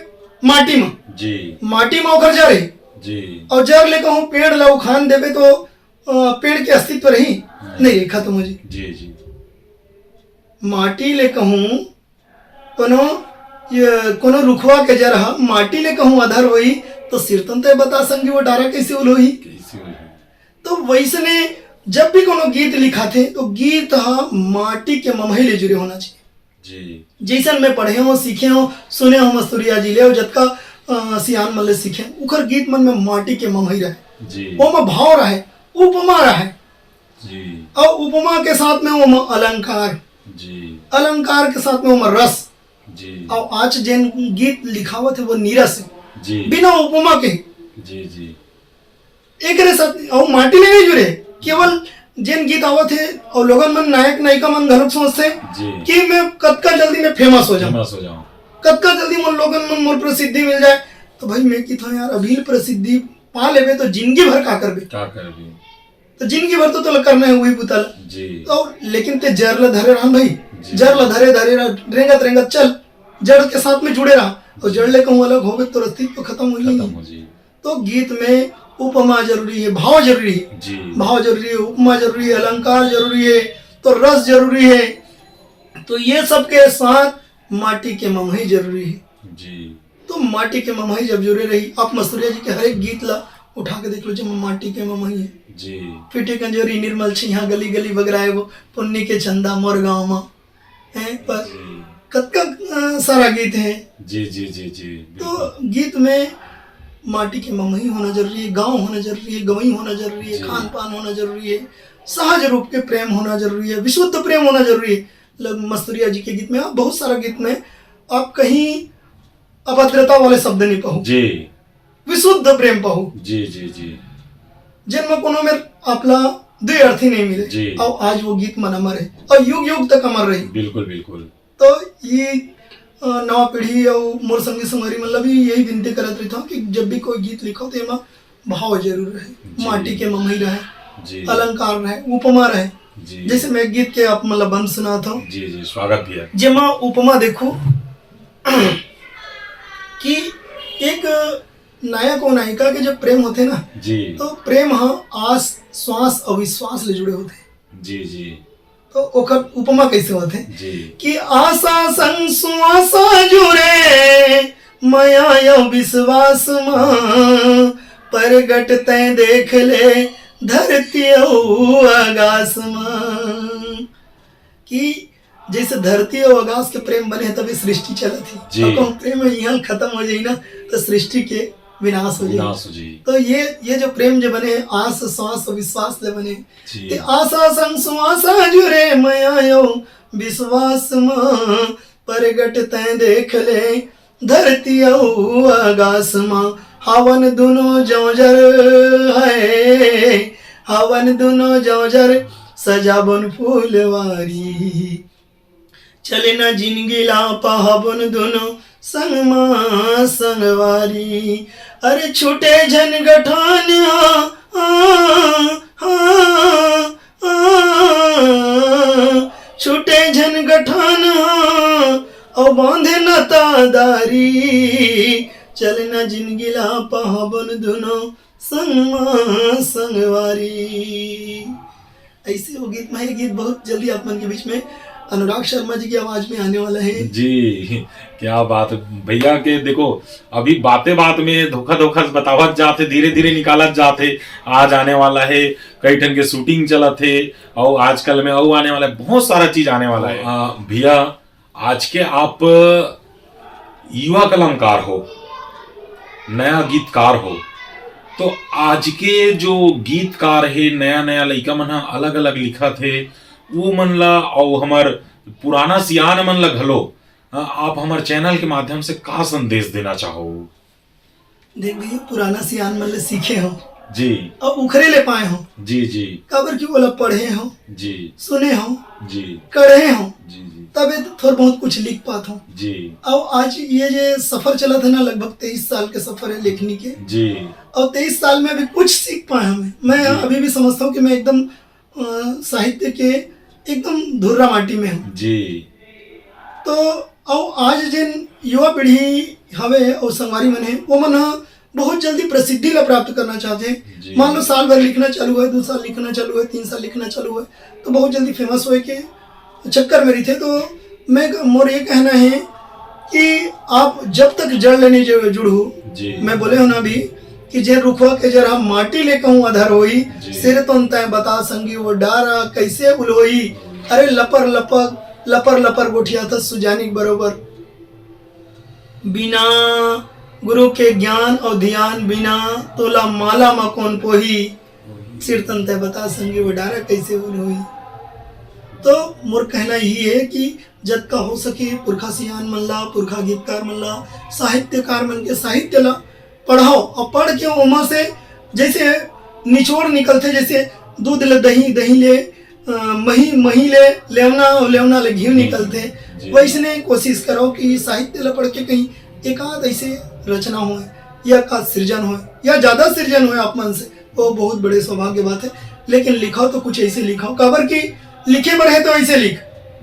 माटी में जी, माटी में ओकर जड़ है जी, और जड़ ले कहूँ पेड़ ला उखान देवे तो पेड़ के अस्तित्व रही नहीं खत्म हो जी जी। माटी ले कहूँ कोनो रुखवा के जड़ माटी ले कहूँ अधर हुई तो सिरतन तो बता संगी वो डारा कैसे उल हुई। तो वैसने जब भी कोनो गीत लिखा थे तो गीत माटी के ममही ले जुड़े होना चाहिए जी। जैसन में पढ़े हो सीखे हो सुने हो मस्तूरिया जी ले हो जतका सियान मल्ले सीखे उखर गीत मन में माटी के ममही रहे जी, वो में भाव रहे, उपमा रहे जी, और उपमा के साथ में वो अलंकार जी, अलंकार के साथ में वो रस जी। और आज जिन गीत लिखावत है वो नीरस है जी, बिना उपमा के जी जी। एक साथ और माटी ले नहीं जुड़े, केवल जिन गीत आवत है और लोगन मन नायक नायिका मन घरक सोचते कि मैं कतका जल्दी में फेमस हो जाऊं, कतका जल्दी मन लोगन मन मोर प्रसिद्धि मिल जाए। तो भाई मैं की था यार अभी प्रसिद्धि पा लेवे तो जिंदगी भर का करबे, तो जिंदगी भर तो करना है वही पुतल जी। तो लेकिन ते जर ल धरे रहा भाई, जर ल धरे धरे रेंगत रेंगत चल, जड़ के साथ में जुड़े रहा, और जड़ ले कहूँ अलग हो गए तो अस्तित्व खत्म हो गई। तो गीत में उपमा जरूरी है, भाव जरूरी है जी, भाव जरूरी है, उपमा जरूरी है, अलंकार जरूरी है, तो रस जरूरी है। तो ये सब के साथ माटी के ममही जरूरी है जी। तो माटी के ममही जब जुड़े रही, आप मस्तूरिया जी के हर एक गीत ला उठा के देख लो जब माटी के ममही है जी। फिटे कंजोरी निर्मल छिहा गली गली बगराए वो पुन्नी के चंदा मोर गाँव में है, पर कतका सारा गीत है जी जी जी जी। तो गीत में माटी के ममही होना जरूरी है, गांव होना जरूरी है, गवई होना जरूरी है, खान पान होना जरूरी है, सहज रूप के प्रेम होना जरूरी है, विशुद्ध प्रेम होना जरूरी है। मस्तूरिया जी के गीत में, बहुत सारा गीत में आप कहीं अभद्रता वाले शब्द नहीं पाओ जी, विशुद्ध प्रेम पाओ जी जी जी। जन्म कोनो में आपला दो अर्थी नहीं मिले और आज वो गीत मन अमर है और युग युग तक अमर रही। बिल्कुल बिल्कुल। तो ये नवा पीढ़ी और मोर संगी संगरी मतलब भी यही विनती करत रही था कि जब भी कोई गीत लिखो तो एमा भाव जरूर रहे, माटी के ममही रहे, अलंकार रहे, उपमा रहे। जैसे मैं गीत के आप मतलब बंद सुना था जी जी, स्वागत किया। जमा उपमा देखो कि एक नायक और नायिका के जब प्रेम होते ना जी, तो प्रेम आस श्वास अविश्वास ले जुड़े होते जी जी। तो ओकर उपमा कैसे होते कि आशा संग सुआसा जुड़े माया यो विश्वास मां, परगट तय देख ले धरती और आकाश में। कि जैसे धरती और आकाश के प्रेम बने तभी सृष्टि चला थी, तो प्रेम यहाँ खत्म हो जाए ना तो सृष्टि के विनाश हो जाए। तो ये जो प्रेम जो बने आस श्वास विश्वास ले बने, ते आशा संग सुआसा जुरे मयायो विश्वास में प्रगट तय देख ले धरती और आकाश में। हवन दोनों जौजर है, हवन दोनों जौजर सजाबन फूलवारी। चले न जिंदगी लापा हवन दोनों संगमा संगवारी। अरे छूटे झन गठान छूटे झन गठान और बांधे न तादारी। चले न जिंदगी लापा हवन दोनों संगमा संगवारी। ऐसे वो गीत में, ये गीत बहुत जल्दी आप मन के बीच में अनुराग शर्मा जी की आवाज में आने वाला है। जी क्या बात भैया के देखो, अभी बातें बात में धोखा धोखा बतावत जाते, धीरे धीरे निकालत जाते। आज आने वाला है, कई ठन के शूटिंग चला थे और आजकल में और आने वाला है, बहुत सारा चीज आने वाला है। भैया आज के आप युवा कलाकार हो, नया गीतकार हो, तो आज के जो गीतकार है नया नया लड़का मन अलग अलग लिखा थे वो मन ला और हमार पुराना सियान मन ला घलो आप हमारे चैनल के माध्यम से का संदेश देना चाहो? देख भैया पुराना सियान मन ले सीखे हो जी और उखरे ले पाए हो जी जी काबर क्यों बोला पढ़े हो जी सुने हो जी करे हो जी जी तबे तो थोड़ा बहुत कुछ लिख पाता हूँ जी। अब आज ये जो सफर चला था ना लगभग 23 साल के सफर है लेखनी के जी। और 23 साल में अभी कुछ सीख पाया हमें। मैं अभी भी समझता हूँ कि मैं एकदम साहित्य के एकदम धुर्रा माटी में हूँ जी। तो और आज जिन युवा पीढ़ी हवे और संगवारी मन है वो मन बहुत जल्दी प्रसिद्धि ला प्राप्त करना चाहते हैं। मान लो साल भर लिखना चालू है, 2 साल लिखना चालू है, 3 साल लिखना चालू है, तो बहुत जल्दी फेमस हुए के चक्कर में थे। तो मैं मोर ये कहना है कि आप जब तक जड़ लेने जुड़ू, मैं बोले हो ना अभी कि जे रुखवा के जरा माटी ले कहूँ अधर होई, सिर तो तय बता संगी वो डारा कैसे बुलोई। अरे लपर लपर गोठिया था सुजानिक बरोबर, बिना गुरु के ज्ञान और ध्यान बिना तोला माला मा कौन पोही, सिर तन तय बता संगी वो डारा कैसे बुलोई। तो मोर कहना यही है कि जब का हो सके पुरखा सियान मन ला, पुरखा गीतकार मन ला, साहित्यकार मन के साहित्य ला पढ़ाओ और पढ़ के उमा से जैसे निचोड़ निकलते, जैसे दूध ले दही, दही ले मही ले लेवना ले घी निकलते, वैसने कोशिश करो कि साहित्य ला पढ़ के कहीं एकाध ऐसे रचना हो या का सृजन हो या ज्यादा सृजन हो आप मन से, वो बहुत बड़े सौभाग्य बात है। लेकिन लिखाओ तो कुछ ऐसे लिखाओ काबर की लिखे बर है तो ऐसे लिख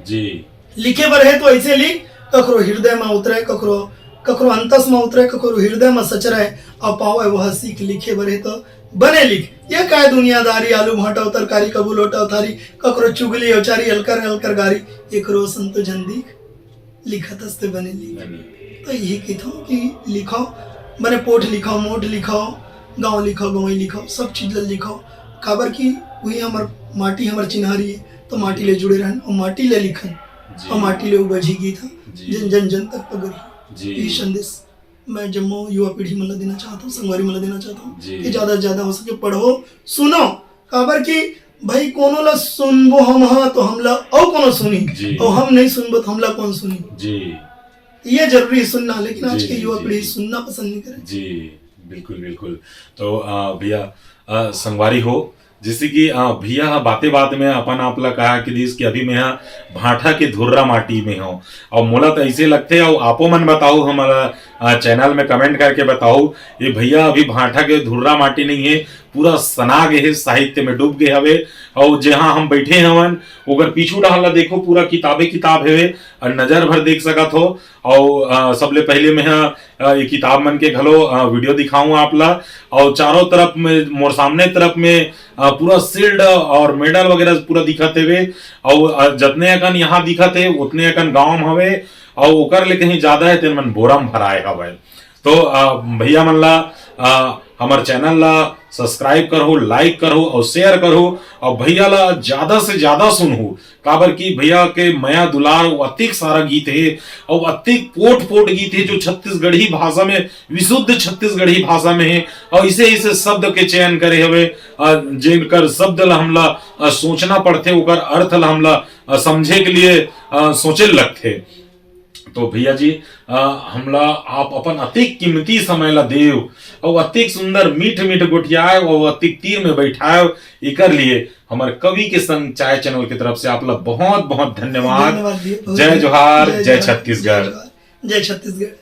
जी, लिखे बर है तो ऐसे लिख, ककरो हृदय में उतरे, ककरो अंतस में उतरे, ककरो हृदय में सचरे और पावे वह सीख। लिखे बर है तो बने लिख, ये काय दुनियादारी, आलू भाटा तरकारी कबूल लोटा थारी, ककरो चुगली औचारी अलकर गारी, एक रो संतो जन दीख लिखत हस्ते बने लिख। तो यही कहता हूँ कि लिखाओ, बने पोठ लिखाओ, मोठ लिखाओ, गाँव लिखाओ, गवई लिखाओ, सब चीज लिखाओ। काबर की वही हमार माटी हमार चिन्हारी है, तो माटी ले जुड़े रहन और माटी ले लिखन और माटी ले बजी गीत जन जन तक पगड़ी। ये संदेश मैं जम्मू युवा पीढ़ी मतलब देना चाहता हूँ, संगवारी मतलब देना चाहता हूँ कि ज्यादा से ज्यादा हो सके पढ़ो सुनो। काबर की भाई कोनो ला सुनबो हम हाँ तो हमला और कोनो सुनी, और हम नहीं सुनबो तो हमला कौन सुनी जी। ये जरूरी है सुनना, लेकिन आज के युवा पीढ़ी सुनना पसंद नहीं करे जी। बिल्कुल बिल्कुल। तो भैया संगवारी हो, जैसे कि भैया बातें बात में अपन आपला कहा कि अभी मैं भाठा के धुर्रा माटी में हूँ और मोला तो ऐसे लगते और आपो मन बताओ हमारा चैनल में कमेंट करके बताओ ये भैया अभी भाठा के धुर्रा माटी नहीं है, पूरा सना गए है, साहित्य में डूब गए हवे। और जहाँ हम बैठे हवन अगर पीछू डाला देखो पूरा किताबे किताब है और नजर भर देख सकत हो। और सबले पहले मैं ये किताब मन के घलो वीडियो दिखाऊं आपला, और चारों तरफ में मोर सामने तरफ में पूरा सील्ड और मेडल वगैरह पूरा दिखत है। और जितने अकन यहाँ दिखत है उतने अकन गाँव हवे और ओकर ले कहीं ज्यादा है तेन मन बोरम भराए हवे। तो भैया मन ला हमार चैनल ला सब्सक्राइब करो, लाइक करो और शेयर करो, और भैया ला ज्यादा से ज्यादा सुनहो, काबर की भैया के मया दुलार अतिक सारा गीत है और अतिक पोट गीत है जो छत्तीसगढ़ी भाषा में, विशुद्ध छत्तीसगढ़ी भाषा में है, और इसे इसे शब्द के चयन करे हवे, जिनकर शब्द ला हमला सोचना पड़ते, ओकर अर्थ ला हमला समझे के लिए सोचे लगते। तो भैया जी हमला आप अपन अतिक कीमती समय ला देव और अतिक सुंदर मीठ मीठ गोठियाए और अतिक तीर में बैठाए, इकर लिए हमारे कवि के संग चाय चैनल की तरफ से आप लोग बहुत बहुत धन्यवाद। जय जोहार, जय छत्तीसगढ़, जय छत्तीसगढ़।